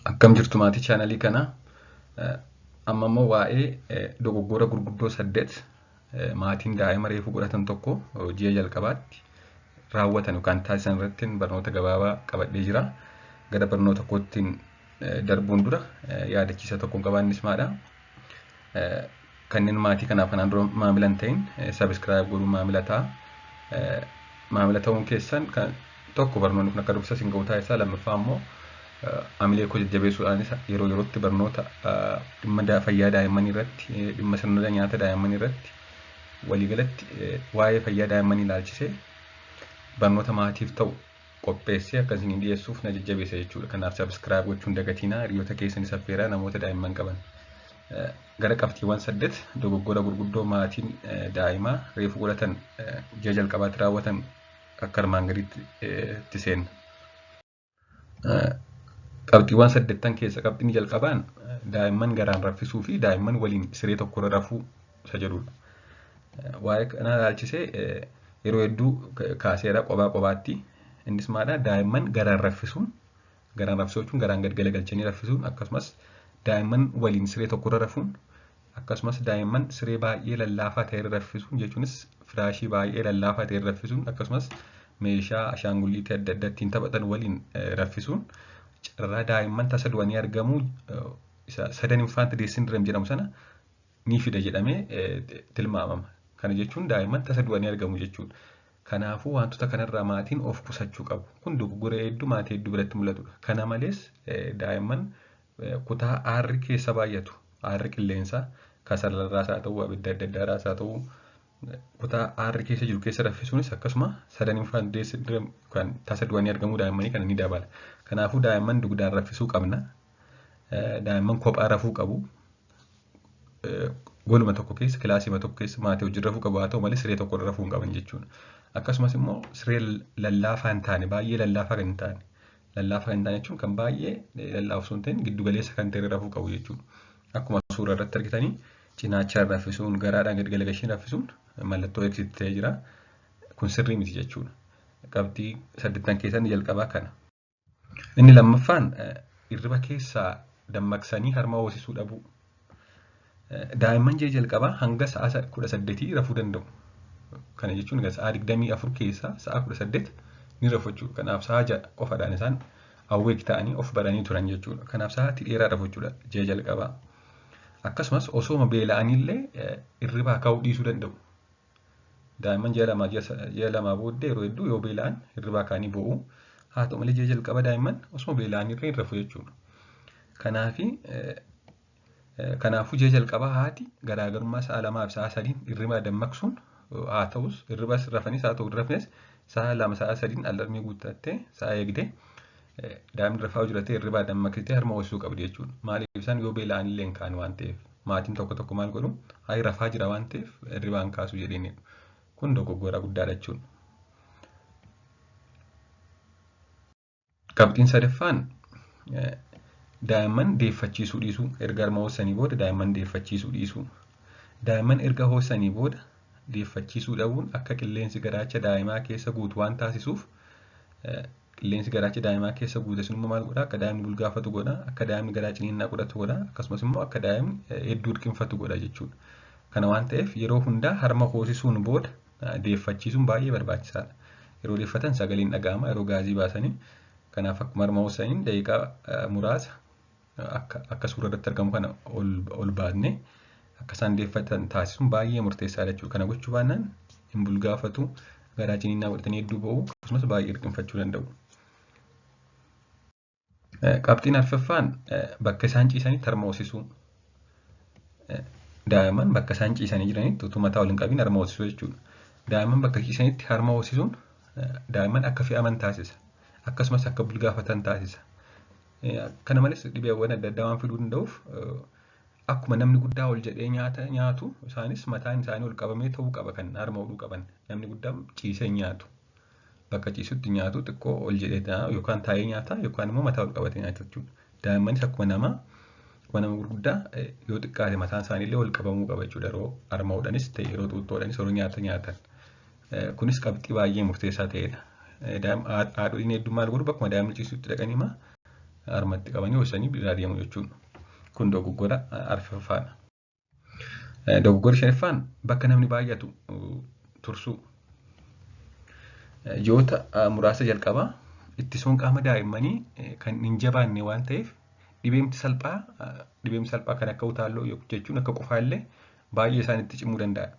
Akkam jirtu maatii chaanalii kana amma immoo waa'ee dogoggora gurguddoo 8 maatiin daa'ima reefuu godhatan tokko ji'a jalqabaatti raawwatan yookaan taasisan irratti barnoota gabaabaa qabadhee jira. Gara barnoota kootiin darbuun dura yaadachiisa tokkoon qabaannis maadha. Kanneen maatii kanaaf kanaan dura maamila hin ta'in sabiskiraayib godhuun maamila ta'a. Maamila ta'uun keessan tokko barnoonni kun akka dursa isin ga'u taasisaa, lammaffaa immoo amilee koo jajjabeessuudhaanis yeroo yerootti barnoota dhimma fayyaa daa'immanii irratti, dhimma sirna nyaata daa'immanii irratti waliigalatti waa'ee fayyaa daa'immanii ilaalchisee barnoota maatiif ta'u qopheessee akka isin dhiyeessuuf na jajjabeessa jechuudha. Kanaaf sabiskiraayib gochuun dagatinaa, hiriyoota keessanis affeeraa, namoota daa'imman qaban. Gara qabxiiwwan 8 dogoggora gurguddoo maatiin daa'imaa reefuu godhatan ji'a jalqabaatti raawwatan akka armaan gadiitti itti seenna. Qabxiiwwan 8 keessa qabxiin jalqabaan daa'imman garaan raffisuu fi daa'imman waliin siree tokkorra rafuu isa jedhudha. Waa'ee kana ilaalchisee yeroo hedduu kaaseera qobaatti. Innis maadha? Daa'imman garaan raffisuu jechuun garaan gad galagalchanii raffisuun, akkasumas daa'imman waliin siree tokkorra rafuun, akkasumas daa'imman siree baay'ee lallaafaa ta'e raffisuun jechuunis firaashii baay'ee lallaafaa ta'e raffisuun, akkasumas meeshaa ashaangulliitii adda addaa ittiin taphatan waliin raffisuun carraa daa'imman tasa du'anii argamuu isa sadan infaanti deessindireem jedhamu sana ni fida jedhamee tilmaamama. Kana jechuun daa'imman tasa du'anii argamu jechuudha. Kanaafuu wantoota kanarraa maatiin of qusachuu qabu. Kun dogoggora hedduu maatii hedduu biratti mul'atudha. Kana malees daa'imman kutaa aarri keessa baay'atu, aarri qilleensaa kasalarraas haa ta'uu, abidda adda addaarraas haa ta'uu, kutaa aarri keessa jiru keessa raffisuunis akkasuma sadan infaanti deessindireem kan tasa du'anii argamuu daa'immanii kana ni dabala. Kanaafuu daa'imman dugdaan raffisuu qabna. Daa'imman kophaa rafuu qabu. Goluma tokko keessa, kilaasima tokko keessa maatii wajjin rafuu qabu. Haa ta'u malee siree tokko rafuu hin qaban jechuudha. Akkasumas immoo siree lallaafaa hin taane, baay'ee lallaafaa kan hin taane. Lallaafaa kan hin taane jechuun kan baay'ee lallaafsuu hin ta'in giddu galeessa kan ta'e rafuu qabu jechuudha. Akkuma suura irratti argitanii cinaachaan raffisuun, garaadhaan gad galagalchiin raffisuun mallattoo eegsitti ta'ee jira. Kun sirrii miti jechuudha. Qabxii 8 keessaa jalqabaa kana. Inni lammaffaan hirriba keessaa dammaqsanii harma hoosisuu dhabuu. Daa'imman ji'a jalqabaa hanga sa'a 18 rafuu danda'u. Kana jechuun sa'a 24 keessaa sa'a 18 ni rafu jechuudha. Kanaaf sa'a 6 qofaadhaan isaan awweek ta'anii of baranii turan jechuudha. Kanaaf sa'aatii dheeraa rafu jechuudha ji'a jalqabaa. Akkasumas osooma beela'anillee hirribaa ka'uu dhiisuu danda'u. Daa'imman ji'a lamaa booddee yeroo hedduu yoo beela'an hirribaa ka'anii bo'u. Haa ta'u malee ji'a jalqaba daa'imman osoo beela'anirra hin rafu jechuudha. Kanaafuu ji'a jalqabaa haati garaagarummaa sa'a 2 fi sa'a 3 hirribaa dammaqsuun haa ta'us hirribas rafanis haa ta'u hin rafnes sa'a 2 sa'a 3 alarmii guuttattee sa'a eegdee daa'imni rafaa jiraatee hirribaa dammaqsitee harma hoosisuu qabdi jechuudha. Maaliif isaan yoo beela'anillee hin kaanu waan ta'eef maatiin tokko maal godhu hayi rafaa jira waan ta'eef hirribaa hin kaasu jedheenidha. Kun dogoggora guddaadha jechuudha. Qabxiin 3ffaan daa'imman deeffachiisuu dhiisuu. Erga harma hoosisanii booda daa'imman deeffachiisuu dhiisuu. Daa'imman erga hoosisanii booda deeffachiisuu dhabuun akka qilleensi garaacha daa'imaa keessa guutu waan taasisuuf qilleensi garaacha daa'imaa keessa guute sun immoo maal godhaa? Akka daa'imni bulgaafatu godhaa, akka daa'imni garaa ciniinnaa godhatu godhaa, akkasumas immoo akka daa'imni hedduu hirkinfatu godha jechuudha. Kana waan ta'eef yeroo hundaa harma hoosisuun booda deeffachiisuun baay'ee barbaachisaadha. Yeroo deeffatan sagaleen dhaga'ama, yeroo gaazii baasanii. Kanaaf akkuma harma hoosisaniin daqiiqaa muraasa akka suura irratti argamu kana ol baasnee akka isaan deeffatan taasisuun baay'ee murteessaadha jechuudha. Kana gochuu baannaan hin bulgaafatu, garaa ciniinnaa godhatanii hedduu bo'u, akkasumas baay'ee hirkinfachuu danda'u. Qabxiin 4ffaan bakka isaan ciisanitti harma hoosisuu. Daa'imman bakka isaan ciisanii jiranitti utuu mataa ol hin qabiin harma hoosisuu jechuudha. Daa'imman bakka ciisanitti harma hoosisuun daa'imman akka fe'aman taasisa. Akkasumas akka bulgaafatan taasisa. Kana malees dhibeewwan adda addaa waan fiduu danda'uuf akkuma namni guddaa ol jedhee nyaatu isaanis mataan isaanii ol qabamee ta'uu qaba kan harma hodhuu qaban. Namni guddaan ciisee nyaatu. Bakka ciisutti nyaatu xiqqoo ol jedhee yookaan taa'ee nyaata yookaan immoo mataa ol qabatee nyaata jechuudha. Daa'immanis akkuma nama gurguddaa yoo xiqqaate mataan isaaniillee ol qabamuu qaba jechuudha. Yeroo harma hodhanis ta'e yeroo xuuxxoo hodhanis yeroo nyaata nyaatan. Kunis qabxii baay'ee murteessaa ta'edha. Haadholiin hedduu maal godhu bakkuma daa'imni ciisutti dhaqanii harmatti qabanii hoosanii biraa deemu jechuudha. Kun dogoggora arfaffaadha. Dogoggora shanaffaan bakka namni baay'atu tursuu. Ji'oota muraasa jalqabaa ittisuun qaama daa'immanii kan hin jabaanne waan ta'eef dhibeemti salphaa kan akka utaalloo jechuun akka qufaallee baay'ee isaanitti cimuu danda'a.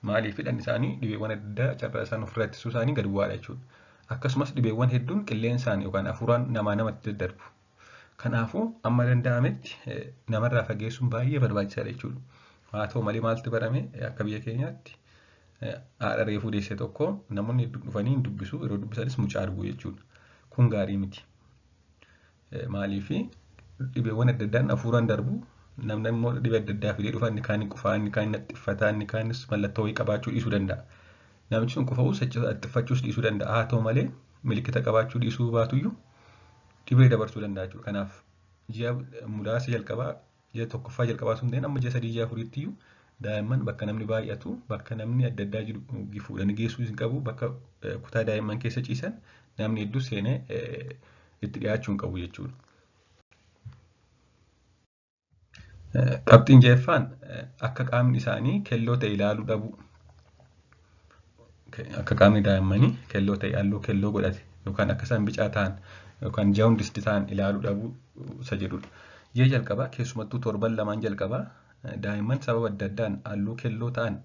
Maaliif hidhan isaanii dhibeewwan adda addaa carraa isaan ofirraa ittisuu isaanii gadi bu'aadha jechuudha. Akkasumas dhibeewwan hedduun qilleensaan yookaan hafuuraan namatti daddarbu. Kanaafuu amma danda'ametti namarraa fageessuun baay'ee barbaachisaadha jechuudha. Haa ta'u malee maaltu barame akka biyya keenyaatti haadha reefuu deesse tokko namoonni hedduu dhufanii hin dubbisu, yeroo dubbisanis mucaa arguu jechuudha. Kun gaarii miti. Maaliif dhibeewwan adda addaan hafuuraan darbu, namni immoo dhibee adda addaa fidee dhufa, inni kaan qufaa, inni kaan naxxiffataa, inni kaanis mallattoo wayii qabaachuu dhiisuu danda'a. Namichi sun qufa'uus naxxiffachuus dhiisuu danda'a. Haa ta'u malee milikkita qabaachuu dhiisuu baatuyyuu dhibee dabarsuu danda'a jechuudha. Kanaaf ji'a muraasa jalqabaa, ji'a tokkoffaa jalqabaa sun ta'in amma ji'a 3 ji'a 4 iyyuu daa'imman bakka namni baay'atu, bakka namni adda addaa jiru fuudhanii geessuu hin qabu, bakka kutaa daa'imman keessa ciisan namni hedduu seenee itti dhiyaachuu hin qabu jechuudha. Qabxiin ja'affaan akka qaamni isaanii kelloo ta'e ilaaluu dhabu. Akka qaamni daa'immanii kelloo ta'e halluu kelloo godhate yookaan akka isaan bicaa ta'an yookaan jaawundisti ta'an ilaaluu dhabu isa jedhudha. Ji'a jalqabaa keessumattuu torban lamaan jalqabaa daa'imman sababa adda addaan halluu kelloo ta'an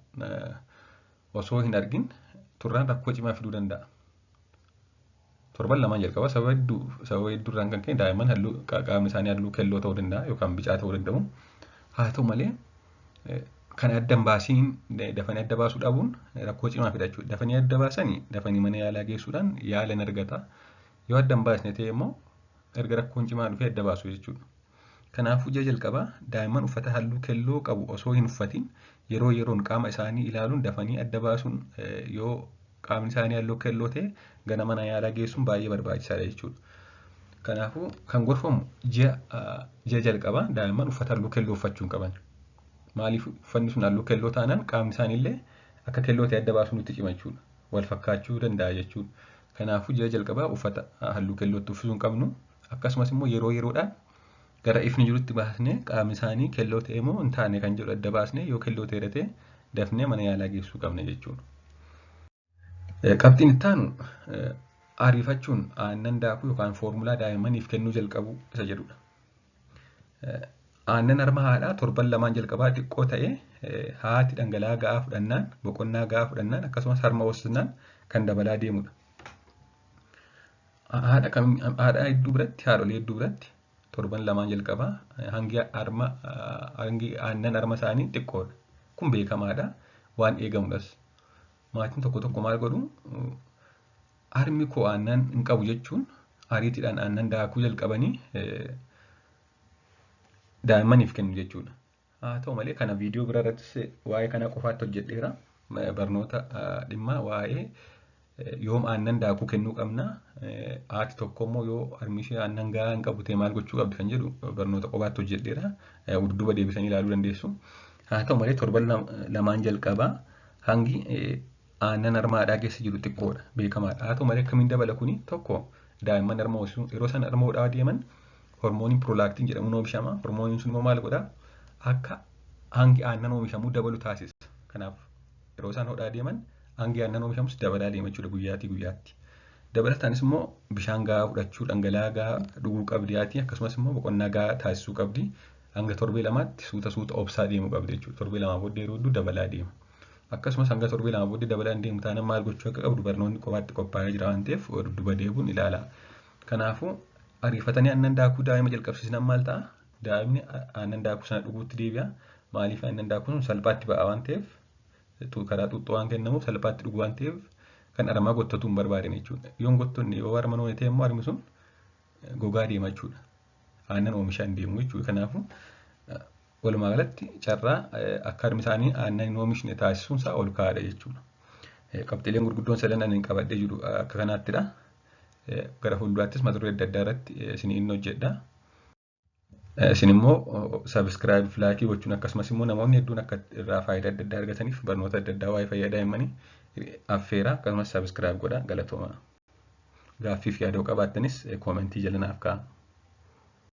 osoo hin argin turraan rakkoo cimaa fiduu danda'a. Torban lamaan jalqabaa sababa hedduurraan kan ka'e daa'imman qaamni isaanii halluu kelloo ta'uu danda'a yookaan bicaa ta'uu danda'u. Haa ta'u malee kan adda hin baasiin dafanii adda baasuu dhabuun rakkoo cimaa fida jechuudha. Dafanii adda baasanii dafanii mana yaalaa geessuudhaan yaala ni argata. Yoo adda hin baasne ta'e immoo erga rakkoon cimaa dhufee adda baasu jechuudha. Kanaafuu ji'a jalqabaa daa'imman uffata halluu kelloo qabu osoo hin uffatin yeroo yeroon qaama isaanii ilaaluun dafanii adda baasuun yoo qaamni isaanii halluu kelloo ta'e gara mana yaalaa geessuun baay'ee barbaachisaadha jechuudha. Kanaafuu kan gorfamu ji'a jalqabaa daa'imman uffata halluu kelloo uffachuu hin qaban. Maaliif uffanni sun halluu kelloo taanaan qaamni isaaniillee akka kelloo ta'e adda baasuun itti cima jechuudha. Wal fakkaachuu danda'a jechuudha. Kanaafuu ji'a jalqabaa uffata halluu kellootti uffisuu hin qabnu. Akkasumas immoo yeroo yeroodhaan gara ifni jirutti baasnee qaamni isaanii kelloo ta'e moo hin taane kan jedhu adda baasnee yoo kelloo ta'e ta'e dafnee mana yaalaa geessuu qabna jechuudha. Qabxiin itti aanu ariifachuun aannan daakuu yookaan foormulaa daa'immaniif kennuu jalqabuu isa jedhudha. Aannan harma haadhaa torban lamaan jalqabaa xiqqoo ta'e haati dhangala'aa ga'aa fudhannaan, boqonnaa ga'aa fudhannaan akkasumas harma hoosisnaan kan dabalaa deemudha. Haadha hedduu biratti, haadholee hedduu biratti torban lamaan jalqabaa hangi aannan harma isaanii xiqqoodha. Kun beekamaadha. Waan eegamudhas. Maatiin tokko tokko maal godhu harmi koo aannan hin qabu jechuun ariitiidhaan aannan daakuu jalqabanii daa'immaniif kennu jechuudha. Haa ta'u malee kana viidiyoo biraa irrattis waa'ee kanaa qofaatti hojjedheera. Barnoota dhimma waa'ee yoom aannan daakuu kennuu qabna. Haati tokko immoo yoo harmi ishee aannan gahaa hin qabu ta'e maal gochuu qabdi kan jedhu barnoota qofaatti hojjedheera. Dudduuba deebisanii ilaaluu dandeessu. Haa ta'u malee torban lamaan jalqabaa hangi aannan harma haadhaa keessa jiru xiqqoodha. Beekamaadha. Haa ta'u malee akkamiin dabala kuni tokko daa'imman harma hoosisuu yeroo isaan harma hodhaa deeman hormooniin piroolaaktiin jedhamuun oomishama. Hormooniin sun immoo maal godhaa? Akka hangi aannan oomishamuu dabalu taasisa. Kanaaf yeroo isaan hodhaa deeman hangi aannan oomishamus dabalaa deema jechuudha guyyaatii guyyaatti. Dabalataanis immoo bishaan gahaa fudhachuu, dhangala'aa gahaa dhuguu qabdi haati akkasumas immoo boqonnaa gahaa taasisuu qabdi. Hanga torbee lamaatti suuta obsaa deemuu qabdi jechuudha. Torbee lamaa booddee yeroo hedduu dabalaa deema. Akkasumas hanga torbee lamaa booddee dabalaa deemu taanaan maal gochuu akka qabdu barnoonni qofaatti qophaa'ee jira waan ta'eef dudduuba deebuun ilaala. Kanaafuu ariifatanii aannan daakuu daa'ima jalqabsiisnan maal ta'a? Daa'imni aannan daakuu sana dhuguutti deebi'a. Maaliif aannan daakuu sun salphaatti ba'a waan ta'eef karaa xuuxxoo waan kennamuuf salphaatti dhugu waan ta'eef kan harmaa gottatu hin barbaadan jechuudha. Yoon gottonne yoo harma noone ta'e immoo harmi sun gogaa deema jechuudha. Aannan oomishaa hin deemu jechuudha. Kanaafuu walumaa galatti carraa akka harmi isaanii aannan hin oomishne taasisuun isaa ol kaa'aadha jechuudha. Qabxiileen gurguddoon sadan ani qabadhee jiru akka kanaattidha. Gara fuulduraattis mata duree adda addaa irratti isiniin hojjedha. Isin immoo sabiskiraayib laayikii gochuun akkasumas immoo namoonni hedduun akka irraa faayidaa adda addaa argataniif barnoota adda addaa waa'ee fayyaa daa'immanii affeera akkasumas sabiskiraayib godha galatooma. Gaaffii fi yaada qabaattanis koomentii jala naaf kaa'a.